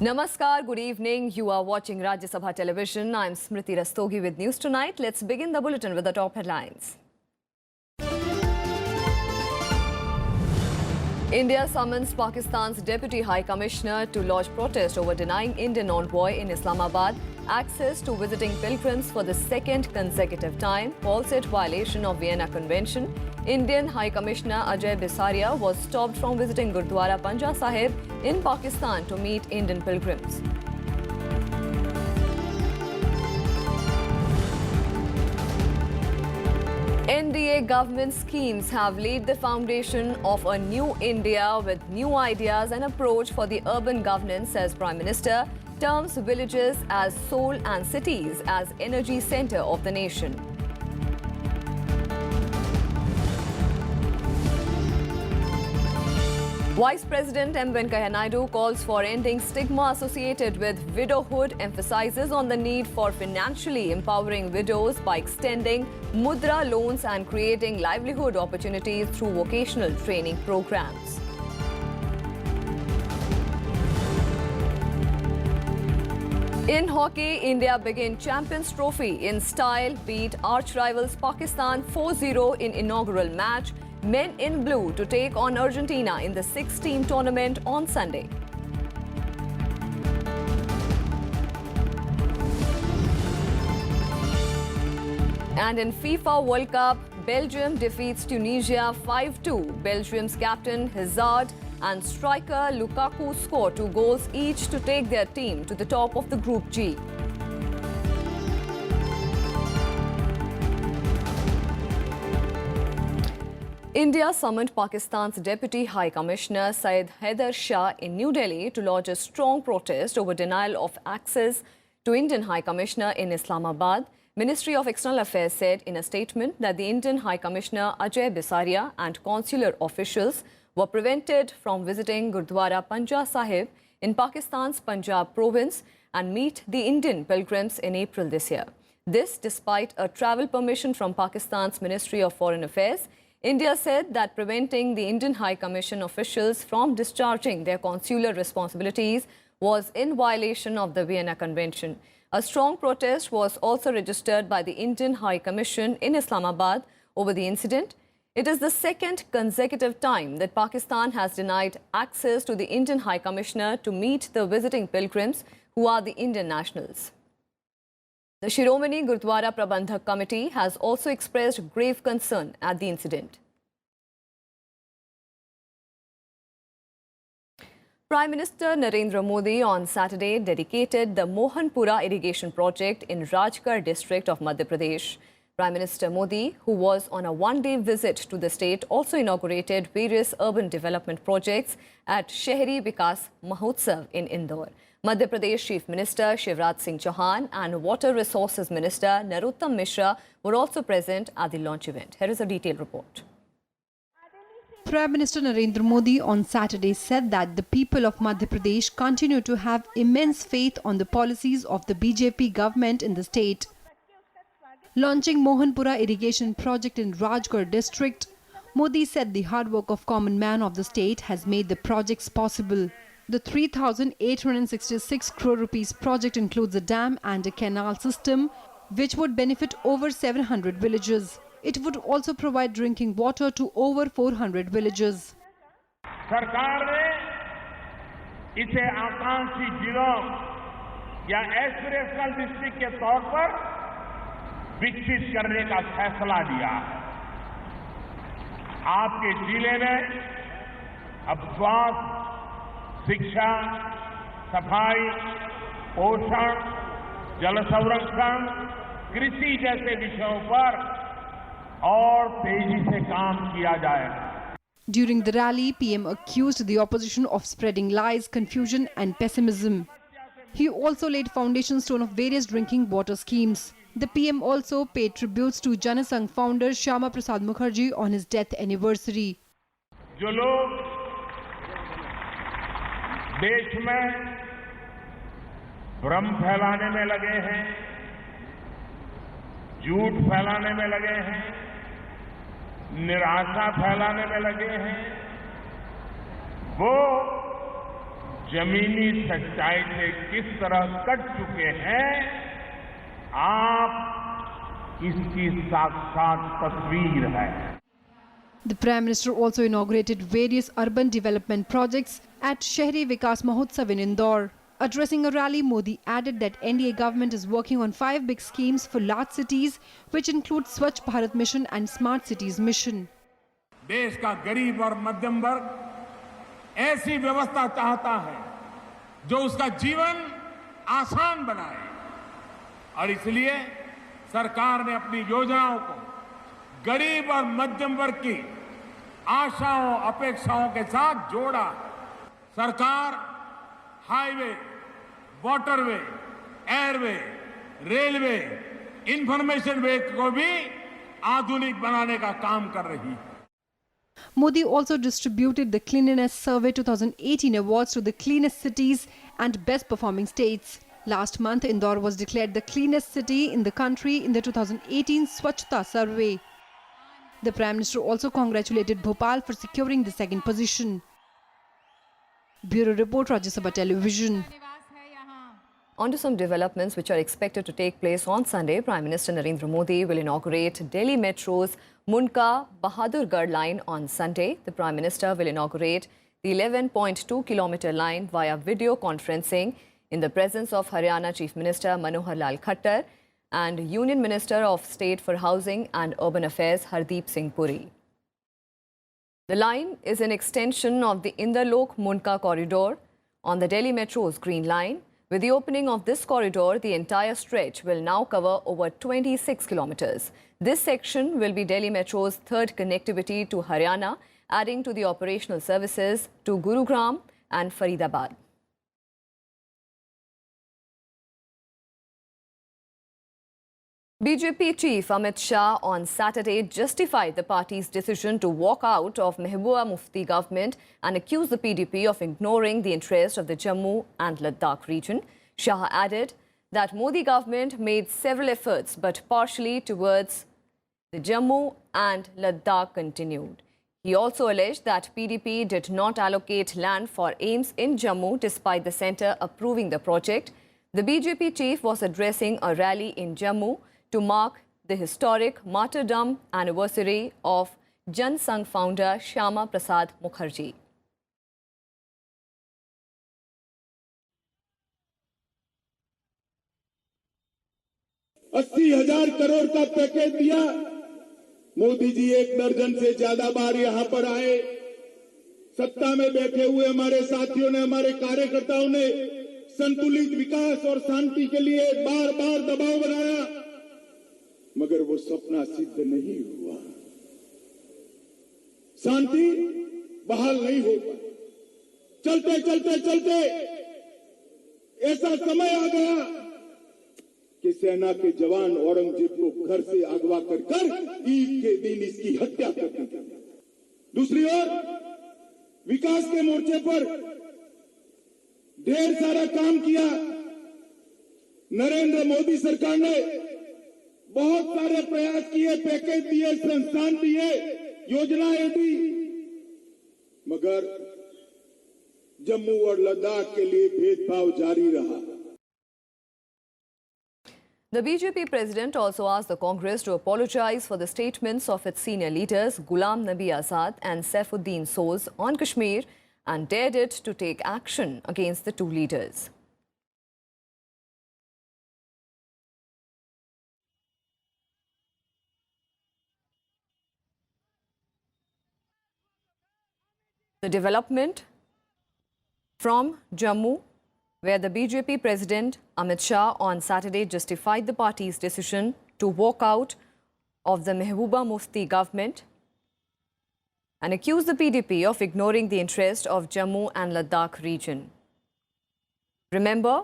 Namaskar, good evening. You are watching Rajya Sabha television. I'm Smriti Rastogi with News Tonight. Let's begin the bulletin with the top headlines. India summons Pakistan's Deputy High Commissioner to lodge protest over denying Indian envoy in Islamabad access to visiting pilgrims for the second consecutive time. Paul said violation of Vienna Convention. Indian High Commissioner Ajay Bisaria was stopped from visiting Gurdwara Panja Sahib in Pakistan to meet Indian pilgrims. NDA government schemes have laid the foundation of a new India with new ideas and approach for the urban governance, says Prime Minister, terms villages as soul and cities as energy center of the nation. Vice President M. Venkaiah Naidu calls for ending stigma associated with widowhood, emphasizes on the need for financially empowering widows by extending Mudra loans and creating livelihood opportunities through vocational training programs. In hockey, India began Champions Trophy in style, beat arch rivals Pakistan 4-0 in inaugural match. Men in blue to take on Argentina in the 6-team tournament on Sunday. And in FIFA World Cup, Belgium defeats Tunisia 5-2. Belgium's captain Hazard and striker Lukaku score 2 goals each to take their team to the top of the Group G. India summoned Pakistan's Deputy High Commissioner Syed Haider Shah in New Delhi to lodge a strong protest over denial of access to Indian High Commissioner in Islamabad. Ministry of External Affairs said in a statement that the Indian High Commissioner Ajay Bisaria and consular officials were prevented from visiting Gurdwara Panja Sahib in Pakistan's Punjab province and meet the Indian pilgrims in April this year. This despite a travel permission from Pakistan's Ministry of Foreign Affairs. India said that preventing the Indian High Commission officials from discharging their consular responsibilities was in violation of the Vienna Convention. A strong protest was also registered by the Indian High Commission in Islamabad over the incident. It is the second consecutive time that Pakistan has denied access to the Indian High Commissioner to meet the visiting pilgrims who are the Indian nationals. The Shiromani Gurdwara Prabandhak Committee has also expressed grave concern at the incident. Prime Minister Narendra Modi on Saturday dedicated the Mohanpura Irrigation project in Rajya district of Madhya Pradesh. Prime Minister Modi, who was on a one-day visit to the state, also inaugurated various urban development projects at Shehri Vikas Mahotsav in Indore. Madhya Pradesh Chief Minister Shivraj Singh Chauhan and Water Resources Minister Narottam Mishra were also present at the launch event. Here is a detailed report. Prime Minister Narendra Modi on Saturday said that the people of Madhya Pradesh continue to have immense faith on the policies of the BJP government in the state. Launching Mohanpura Irrigation project in Rajya district, Modi said the hard work of common man of the state has made the projects possible. The 3,866 crore rupees project includes a dam and a canal system which would benefit over 700 villages. It would also provide drinking water to over 400 villages. सरकार ने इसे आकांक्षी जिलों या aspirational district के तौर पर विकसित करने का फैसला लिया है। आपके जिले में अब स्वास्थ्य, शिक्षा, सफाई, पोषण, जल संरक्षण, कृषि जैसे विषयों पर और तेजी से काम किया जाएगा। During the rally, PM accused the opposition of spreading lies, confusion and pessimism. He also laid foundation stone of various drinking water schemes. The PM also paid tributes to Janasangh founder Shyama Prasad Mukherjee on his death anniversary. जो लोग देश में भ्रम फैलाने में लगे हैं, झूठ फैलाने में लगे हैं, निराशा फैलाने में लगे हैं, वो जमीनी सच्चाई से किस तरह कट चुके हैं, आप इसकी साक्षात तस्वीर है। The Prime Minister also inaugurated various urban development projects at Shahri Vikas Mahotsav in Indore. Addressing a rally, Modi added that NDA government is working on 5 big schemes for large cities, which include Swachh Bharat Mission and Smart Cities Mission. देश का गरीब और मध्यम वर्ग ऐसी व्यवस्था चाहता है जो उसका जीवन आसान बनाए, और इसलिए सरकार ने अपनी योजनाओं को गरीब और मध्यम वर्ग की आशाओं अपेक्षाओं के साथ जोड़ा। सरकार highway, waterway, airway, railway, information way को भी आधुनिक बनाने का काम कर रही है। Modi also distributed the Cleanliness Survey 2018 awards to the cleanest cities and best performing states. Last month, Indore was declared the cleanest city in the country in the 2018 Swachhta Survey. The Prime Minister also congratulated Bhopal for securing the second position. Bureau Report, Rajya Sabha Television. On to some developments which are expected to take place on Sunday. Prime Minister Narendra Modi will inaugurate Delhi Metro's Mundka-Bahadurgarh line on Sunday. The Prime Minister will inaugurate the 11.2-kilometre line via video conferencing in the presence of Haryana Chief Minister Manohar Lal Khattar and Union Minister of State for Housing and Urban Affairs Hardeep Singh Puri. The line is an extension of the Inderlok-Mundka corridor on the Delhi Metro's Green Line. With the opening of this corridor, the entire stretch will now cover over 26 kilometres. This section will be Delhi Metro's third connectivity to Haryana, adding to the operational services to Gurugram and Faridabad. BJP Chief Amit Shah on Saturday justified the party's decision to walk out of Mehbooba Mufti government and accused the PDP of ignoring the interest of the Jammu and Ladakh region. Shah added that Modi government made several efforts but partially towards the Jammu and Ladakh continued. He also alleged that PDP did not allocate land for AIIMS in Jammu despite the centre approving the project. The BJP chief was addressing a rally in Jammu to mark the historic martyrdom anniversary of Jan Sangh founder Shyama Prasad Mukherjee. $80,000 crore का package दिया। मोदी जी 1 दर्जन से ज्यादा बार यहां पर आए। सत्ता में बैठे हुए हमारे साथियों ने, हमारे कार्यकर्ताओं ने संतुलित विकास और शांति के लिए बार बार दबाव बनाया, मगर वो सपना सिद्ध नहीं हुआ। शांति बहाल नहीं हो पाई। चलते चलते चलते ऐसा समय आ गया कि सेना के जवान औरंगजेब को घर से अगवा कर ईद के दिन इसकी हत्या कर दी। दूसरी ओर विकास के मोर्चे पर ढेर सारा काम किया। नरेंद्र मोदी सरकार ने बहुत सारे प्रयास किए, पैकेज दिए, संस्थान दिए, योजनाएं दी, मगर जम्मू और लद्दाख के लिए भेदभाव जारी रहा। The BJP president also asked the Congress to apologize for the statements of its senior leaders Ghulam Nabi Azad and Saifuddin Soz on Kashmir and dared it to take action against the two leaders. The development from Jammu, where the BJP president Amit Shah on Saturday justified the party's decision to walk out of the Mehbooba Mufti government and accused the PDP of ignoring the interest of Jammu and Ladakh region. Remember,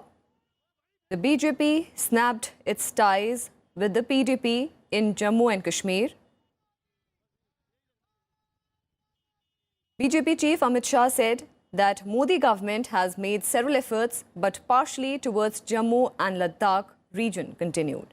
the BJP snapped its ties with the PDP in Jammu and Kashmir. BJP chief Amit Shah said that Modi government has made several efforts but partially towards Jammu and Ladakh region continued.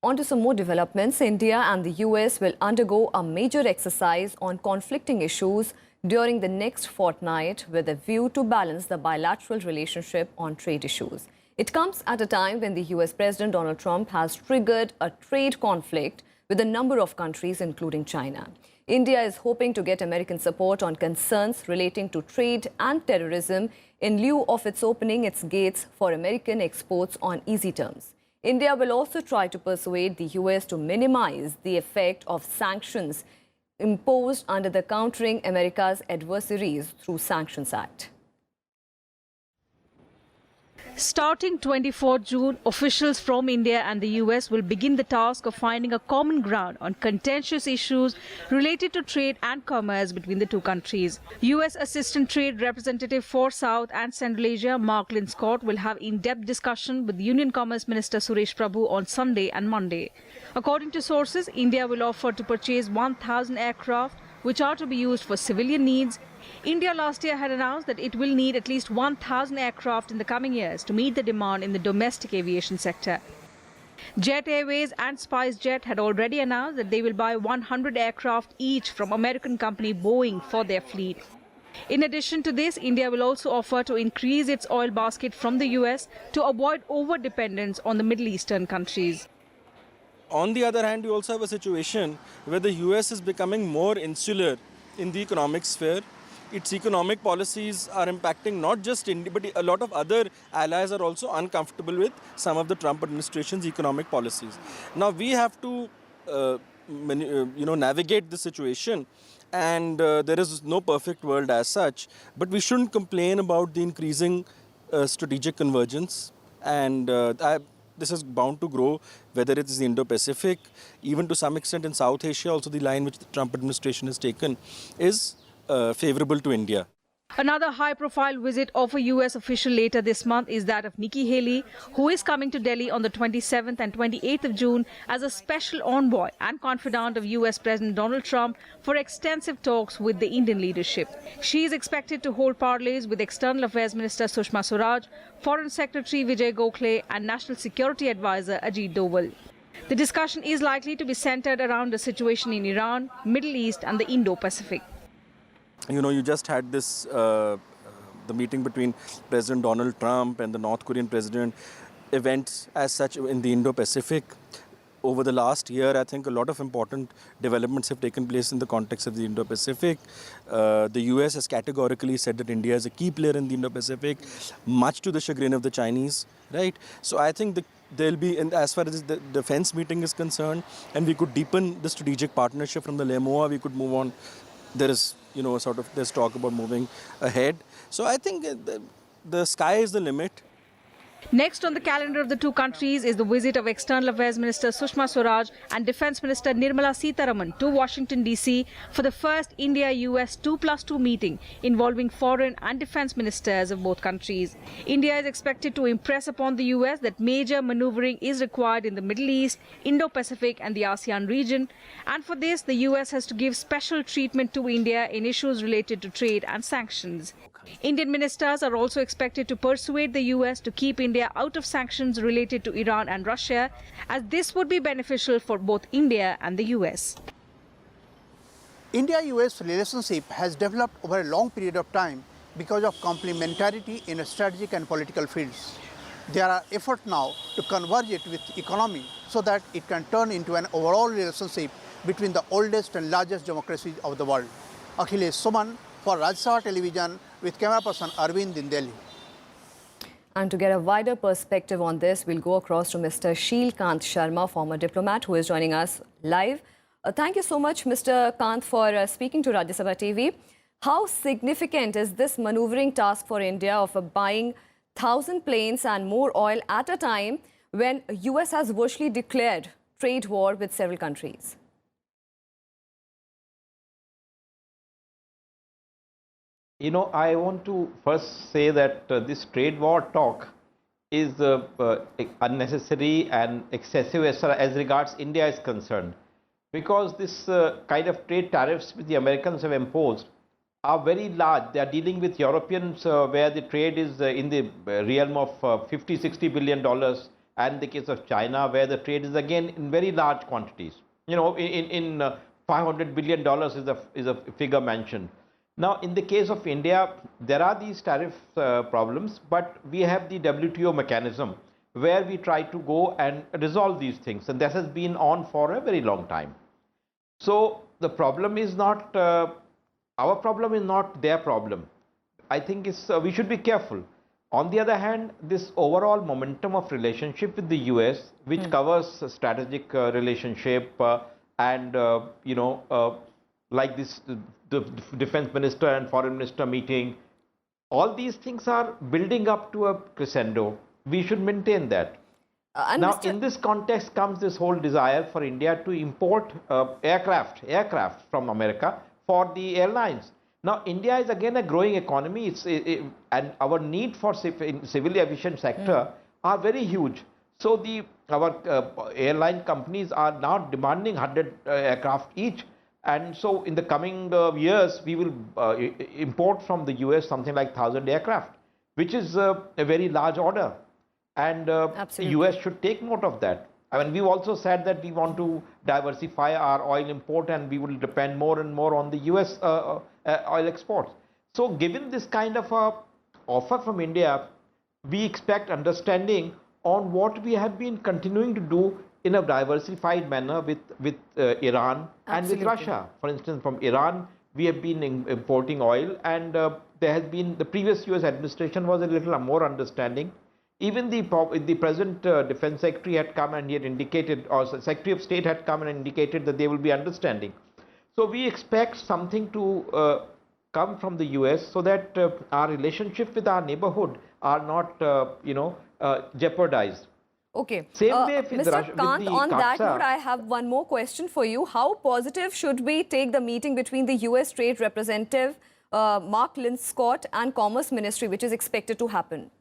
On to some more developments. India and the US will undergo a major exercise on conflicting issues during the next fortnight with a view to balance the bilateral relationship on trade issues. It comes at a time when the US President Donald Trump has triggered a trade conflict with a number of countries, including China. India is hoping to get American support on concerns relating to trade and terrorism in lieu of its opening its gates for American exports on easy terms. India will also try to persuade the US to minimize the effect of sanctions imposed under the Countering America's Adversaries Through Sanctions Act. Starting 24 June, officials from India and the US will begin the task of finding a common ground on contentious issues related to trade and commerce between the two countries. US Assistant Trade Representative for South and Central Asia, Mark Lynn Scott, will have in-depth discussion with Union Commerce Minister Suresh Prabhu on Sunday and Monday. According to sources, India will offer to purchase 1,000 aircraft, which are to be used for civilian needs. India last year had announced that it will need at least 1,000 aircraft in the coming years to meet the demand in the domestic aviation sector. Jet Airways and SpiceJet had already announced that they will buy 100 aircraft each from American company Boeing for their fleet. In addition to this, India will also offer to increase its oil basket from the US to avoid over-dependence on the Middle Eastern countries. On the other hand, you also have a situation where the US is becoming more insular in the economic sphere. Its economic policies are impacting not just India, but a lot of other allies are also uncomfortable with some of the Trump administration's economic policies. Now we have to navigate the situation, and there is no perfect world as such, but we shouldn't complain about the increasing strategic convergence, and this is bound to grow, whether it is the Indo-Pacific, even to some extent in South Asia. Also, the line which the Trump administration has taken is favorable to India. Another high-profile visit of a US official later this month is that of Nikki Haley, who is coming to Delhi on the 27th and 28th of June as a special envoy and confidant of US President Donald Trump for extensive talks with the Indian leadership. She is expected to hold parleys with External Affairs Minister Sushma Swaraj, Foreign Secretary Vijay Gokhale and National Security Advisor Ajit Doval. The discussion is likely to be centered around the situation in Iran, Middle East and the Indo-Pacific. You know, you just had this, the meeting between President Donald Trump and the North Korean president, events as such in the Indo-Pacific. Over the last year, I think a lot of important developments have taken place in the context of the Indo-Pacific. The US has categorically said that India is a key player in the Indo-Pacific, much to the chagrin of the Chinese, right? So I think there'll be, as far as the defense meeting is concerned, and we could deepen the strategic partnership from the LEMOA, we could move on. There is, there's talk about moving ahead. So I think the sky is the limit. Next on the calendar of the two countries is the visit of External Affairs Minister Sushma Swaraj and Defense Minister Nirmala Sitharaman to Washington, D.C. for the first India-US 2+2 meeting involving foreign and defense ministers of both countries. India is expected to impress upon the US that major maneuvering is required in the Middle East, Indo-Pacific and the ASEAN region. And for this, the US has to give special treatment to India in issues related to trade and sanctions. Indian ministers are also expected to persuade the US to keep India out of sanctions related to Iran and Russia, as this would be beneficial for both India and the US. India-US relationship has developed over a long period of time because of complementarity in strategic and political fields. There are efforts now to converge it with economy so that it can turn into an overall relationship between the oldest and largest democracies of the world. Akhilesh Suman for Rajya Television with camera person Arvind in Delhi. And to get a wider perspective on this, we'll go across to Mr. Sheel Kant Sharma, former diplomat, who is joining us live. Thank you so much, Mr. Kant, for speaking to Rajya Sabha TV. How significant is this maneuvering task for India of buying 1,000 planes and more oil at a time when US has virtually declared trade war with several countries? You know, I want to first say that this trade war talk is unnecessary and excessive as regards India is concerned, because this kind of trade tariffs which the Americans have imposed are very large. They are dealing with Europeans where the trade is in the realm of $50–60 billion, and the case of China, where the trade is again in very large quantities. In $500 billion is a figure mentioned. Now, in the case of India, there are these tariff problems, but we have the WTO mechanism where we try to go and resolve these things, and this has been on for a very long time. So the problem is not our problem, is not their problem. I think we should be careful. On the other hand, this overall momentum of relationship with the US, which covers a strategic relationship and like this, the defense minister and foreign minister meeting, all these things are building up to a crescendo. We should maintain that. Now, in this context comes this whole desire for India to import aircraft from America for the airlines. Now, India is again a growing economy, and our need for civilly efficient sector are very huge. So our airline companies are now demanding 100 aircraft each, and so in the coming years we will import from the US something like 1,000 aircraft, which is a very large order. And the US should take note of that. I mean, we've also said that we want to diversify our oil import and we will depend more and more on the US oil exports. So given this kind of offer from India, we expect understanding on what we have been continuing to do in a diversified manner with Iran and with Russia. For instance, from Iran, we have been importing oil, and there has been, the previous US administration was a little more understanding. Even the present defense secretary had come and he had indicated, or secretary of state had come and indicated that they will be understanding. So we expect something to come from the US so that our relationship with our neighborhood are not, jeopardized. Okay. Same way with Mr. Kant, on that CAATSA. note, I have one more question for you. How positive should we take the meeting between the US Trade Representative Mark Linscott and Commerce Ministry, which is expected to happen?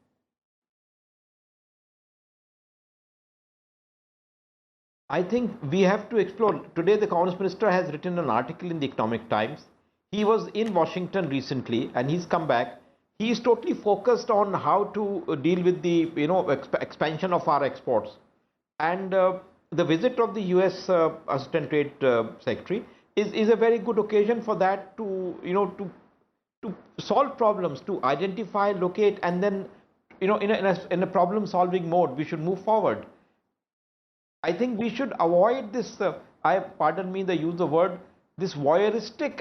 I think we have to explore. Today, the Commerce Minister has written an article in the Economic Times. He was in Washington recently and he's come back. He is totally focused on how to deal with the expansion of our exports. And the visit of the US Assistant Trade Secretary is a very good occasion for that to solve problems, to identify, locate, and then in a problem solving mode, we should move forward. I think we should avoid this, pardon me the use of word, this voyeuristic,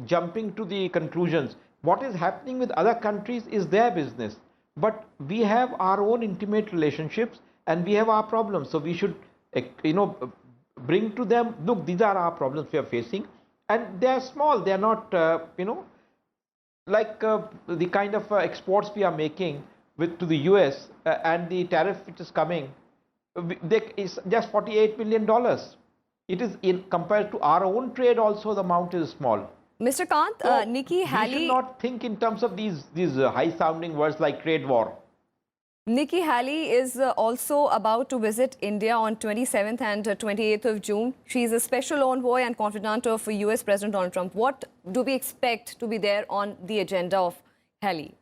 jumping to the conclusions. What is happening with other countries is their business. But we have our own intimate relationships and we have our problems. So we should, bring to them, look, these are our problems we are facing. And they are small, they are not, like the kind of exports we are making to the US and the tariff which is coming. Is just $48 million. It is compared to our own trade also, the amount is small. Mr. Kant, So Nikki Haley... We should not think in terms of these high-sounding words like trade war. Nikki Haley is also about to visit India on 27th and 28th of June. She is a special envoy and confidant of US President Donald Trump. What do we expect to be there on the agenda of Haley?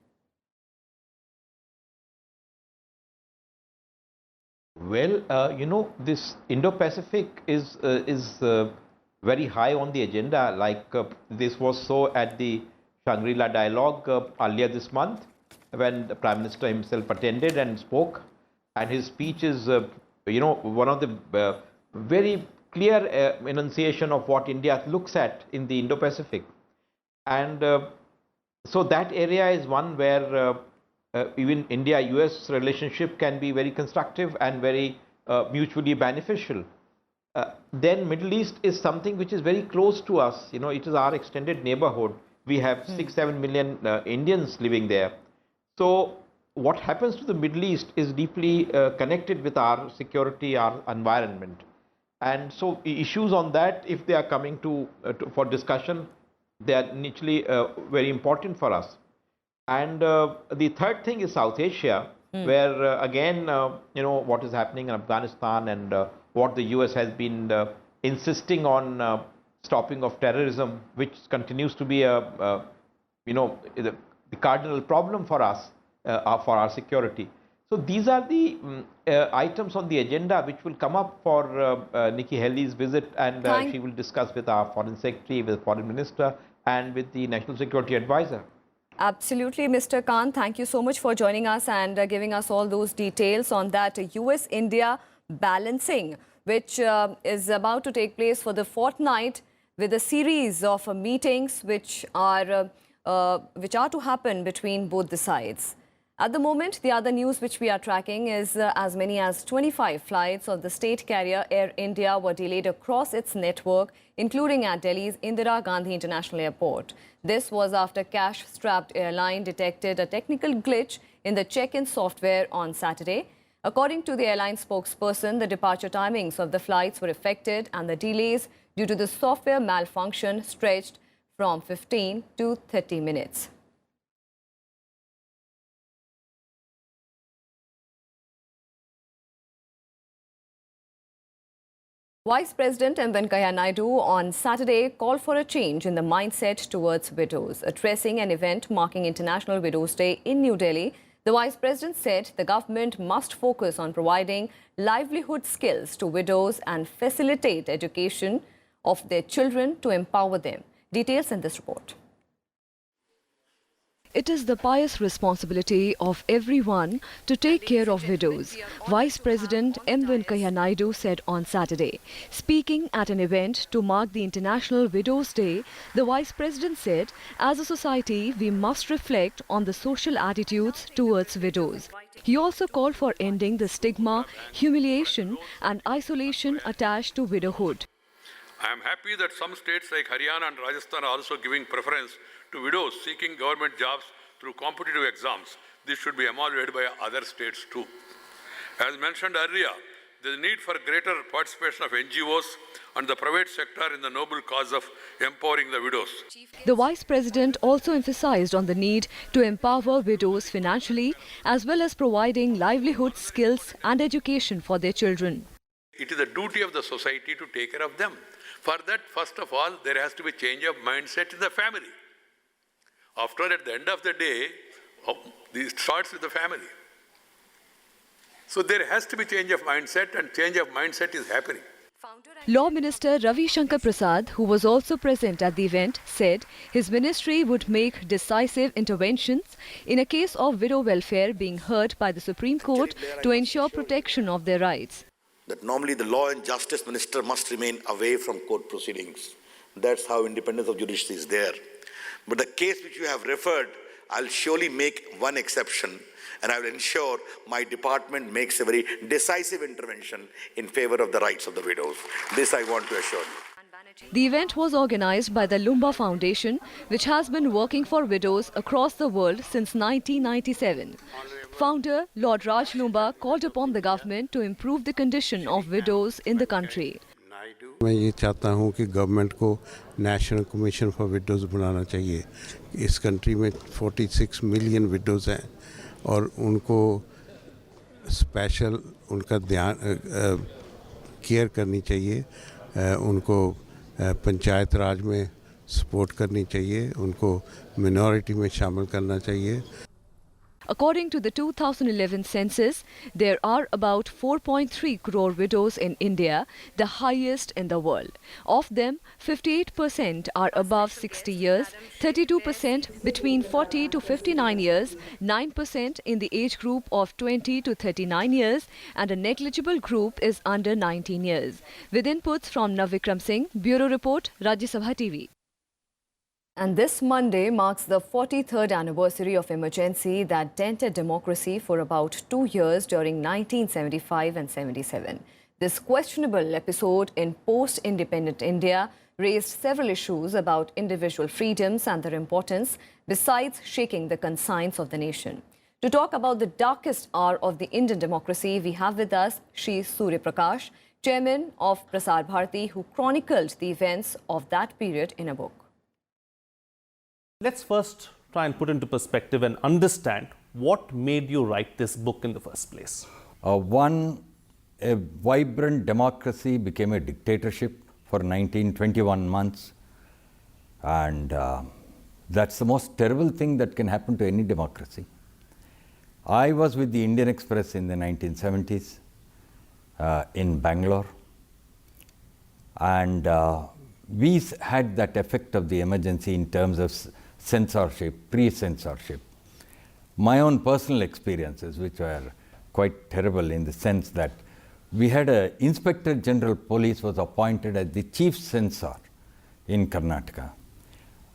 Well, this Indo-Pacific is very high on the agenda. Like this was so at the Shangri-La dialogue earlier this month, when the Prime Minister himself attended and spoke, and his speech is, one of the very clear enunciation of what India looks at in the Indo-Pacific, and so that area is one where. Even India-US relationship can be very constructive and very mutually beneficial. Then Middle East is something which is very close to us. It is our extended neighborhood. We have 6-7 million Indians living there. So what happens to the Middle East is deeply connected with our security, our environment. And so issues on that, if they are coming for discussion, they are naturally very important for us. And the third thing is South Asia, where again, what is happening in Afghanistan and what the US has been insisting on stopping of terrorism, which continues to be the cardinal problem for us, for our security. So these are the items on the agenda which will come up for Nikki Haley's visit, and she will discuss with our Foreign Secretary, with Foreign Minister and with the National Security Advisor. Absolutely, Mr. Khan. Thank you so much for joining us and giving us all those details on that US-India balancing, which is about to take place for the fortnight, with a series of meetings which are to happen between both the sides. At the moment, the other news which we are tracking is as many as 25 flights of the state carrier Air India were delayed across its network, including at Delhi's Indira Gandhi International Airport. This was after cash-strapped airline detected a technical glitch in the check-in software on Saturday. According to the airline spokesperson, the departure timings of the flights were affected and the delays due to the software malfunction stretched from 15 to 30 minutes. Vice President M. Venkaiah Naidu on Saturday called for a change in the mindset towards widows. Addressing an event marking International Widows' Day in New Delhi, the Vice President said the government must focus on providing livelihood skills to widows and facilitate education of their children to empower them. Details in this report. It is the pious responsibility of everyone to take care of widows, Vice President M. Venkaiah Naidu said on Saturday. Speaking at an event to mark the International Widows' Day, the Vice President said, as a society, we must reflect on the social attitudes towards widows. He also called for ending the stigma, humiliation and isolation attached to widowhood. I am happy that some states like Haryana and Rajasthan are also giving preference to widows seeking government jobs through competitive exams. This should be emulated by other states too. As mentioned earlier, there is a need for greater participation of NGOs and the private sector in the noble cause of empowering the widows. The Vice President also emphasized on the need to empower widows financially, as well as providing livelihood skills and education for their children. It is the duty of the society to take care of them. For that, first of all, there has to be a change of mindset in the family. After all, at the end of the day, it starts with the family. So there has to be change of mindset, and change of mindset is happening. Law Minister Ravi Shankar Prasad, who was also present at the event, said his ministry would make decisive interventions in a case of widow welfare being heard by the Supreme Court to ensure protection of their rights. That normally the law and justice minister must remain away from court proceedings. That's how independence of judiciary is there. But the case which you have referred, I'll surely make one exception, and I will ensure my department makes a very decisive intervention in favor of the rights of the widows. This I want to assure you. The event was organized by the Lumba Foundation, which has been working for widows across the world since 1997. Founder Lord Raj Lumba called upon the government to improve the condition of widows in the country. मैं ये चाहता हूँ कि government को national commission for widows बनाना चाहिए. इस country में 46 million widows हैं और उनको स्पेशल उनका ध्यान केयर करनी चाहिए. उनको पंचायत राज में सपोर्ट करनी चाहिए. उनको मिनॉरिटी में शामिल करना चाहिए. According to the 2011 census, there are about 4.3 crore widows in India, the highest in the world. Of them, 58% are above 60 years, 32% between 40 to 59 years, 9% in the age group of 20 to 39 years, and a negligible group is under 19 years. With inputs from Navikram Singh, Bureau Report, Rajya Sabha TV. And this Monday marks the 43rd anniversary of emergency that dented democracy for about 2 years during 1975 and 77. This questionable episode in post-independent India raised several issues about individual freedoms and their importance, besides shaking the conscience of the nation. To talk about the darkest hour of the Indian democracy, we have with us Sri Suryaprakash, chairman of Prasar Bharati, who chronicled the events of that period in a book. Let's first try and put into perspective and understand what made you write this book in the first place. A vibrant democracy became a dictatorship for 19-21 months, and that's the most terrible thing that can happen to any democracy. I was with the Indian Express in the 1970s in Bangalore, and we had that effect of the emergency in terms of censorship, pre-censorship. My own personal experiences, which were quite terrible in the sense that we had a Inspector General Police was appointed as the chief censor in Karnataka,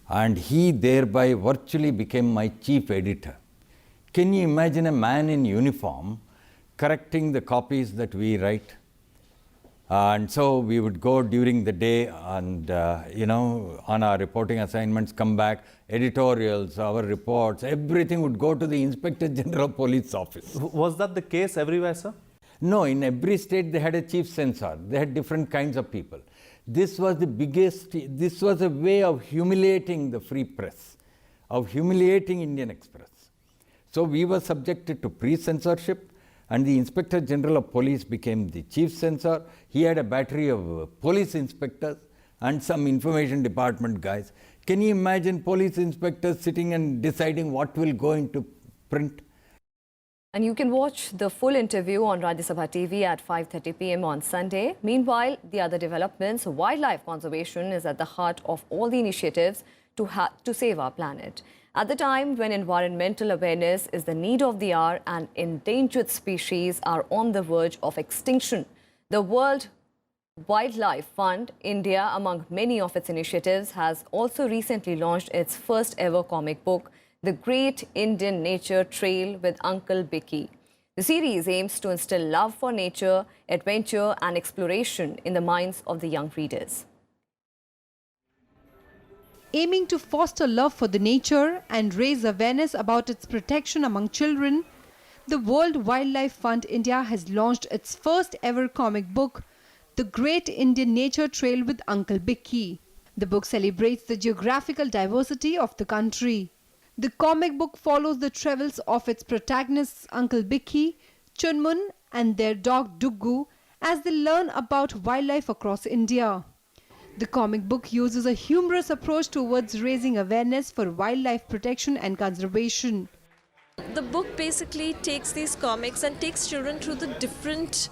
and he thereby virtually became my chief editor. Can you imagine a man in uniform correcting the copies that we write? And so we would go during the day and, on our reporting assignments, come back, editorials, our reports, everything would go to the Inspector General of Police office. Was that the case everywhere, sir? No, in every state they had a chief censor. They had different kinds of people. This was the biggest, this was a way of humiliating the free press, of humiliating Indian Express. So we were subjected to pre-censorship, and the Inspector General of Police became the chief censor. He had a battery of police inspectors and some information department guys. Can you imagine police inspectors sitting and deciding what will go into print? And you can watch the full interview on Rajya Sabha TV at 5:30 p.m. on Sunday. Meanwhile, the other developments, wildlife conservation is at the heart of all the initiatives to save our planet. At the time when environmental awareness is the need of the hour and endangered species are on the verge of extinction, the World Wildlife Fund, India, among many of its initiatives, has also recently launched its first ever comic book, The Great Indian Nature Trail with Uncle Bicky. The series aims to instill love for nature, adventure and exploration in the minds of the young readers. Aiming to foster love for the nature and raise awareness about its protection among children, the World Wildlife Fund India has launched its first ever comic book, The Great Indian Nature Trail with Uncle Bicky. The book celebrates the geographical diversity of the country. The comic book follows the travels of its protagonists Uncle Bicky, Chunmun and their dog Duggu as they learn about wildlife across India. The comic book uses a humorous approach towards raising awareness for wildlife protection and conservation. The book basically takes these comics and takes children through the different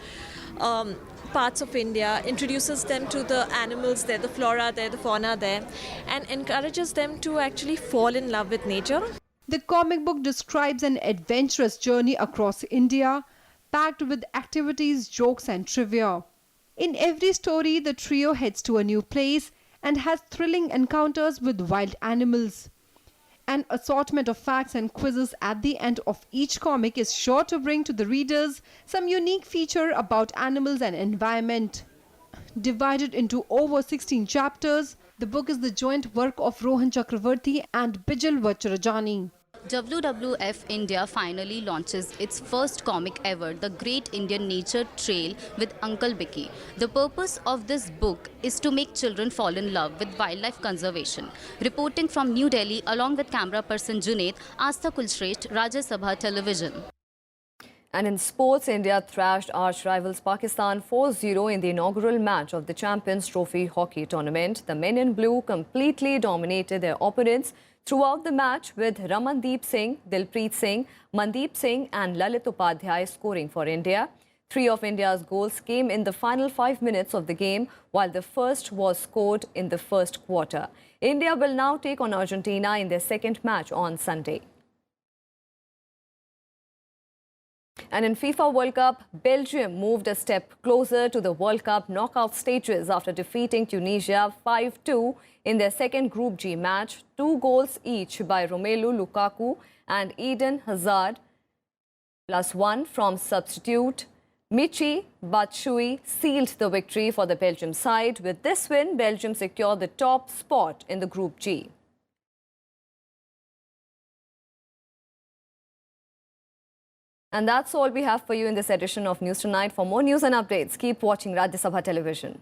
parts of India, introduces them to the animals there, the flora there, the fauna there, and encourages them to actually fall in love with nature. The comic book describes an adventurous journey across India, packed with activities, jokes and trivia. In every story, the trio heads to a new place and has thrilling encounters with wild animals. An assortment of facts and quizzes at the end of each comic is sure to bring to the readers some unique feature about animals and environment. Divided into over 16 chapters, the book is the joint work of Rohan Chakravarti and Bijal Vacharajani. WWF India finally launches its first comic ever, The Great Indian Nature Trail with Uncle Bicky. The purpose of this book is to make children fall in love with wildlife conservation. Reporting from New Delhi along with camera person Junaid, Astha Kulshresht, Rajya Sabha Television. And in sports, India thrashed arch rivals Pakistan 4-0 in the inaugural match of the Champions Trophy hockey tournament. The men in blue completely dominated their opponents throughout the match, with Ramandeep Singh, Dilpreet Singh, Mandeep Singh and Lalit Upadhyay scoring for India. 3 of India's goals came in the final 5 minutes of the game, while the first was scored in the first quarter. India will now take on Argentina in their second match on Sunday. And in FIFA World Cup, Belgium moved a step closer to the World Cup knockout stages after defeating Tunisia 5-2 in their second Group G match. 2 goals each by Romelu Lukaku and Eden Hazard, plus 1 from substitute Michy Batshuayi sealed the victory for the Belgium side. With this win, Belgium secured the top spot in the Group G. And that's all we have for you in this edition of News Tonight. For more news and updates, keep watching Rajya Sabha Television.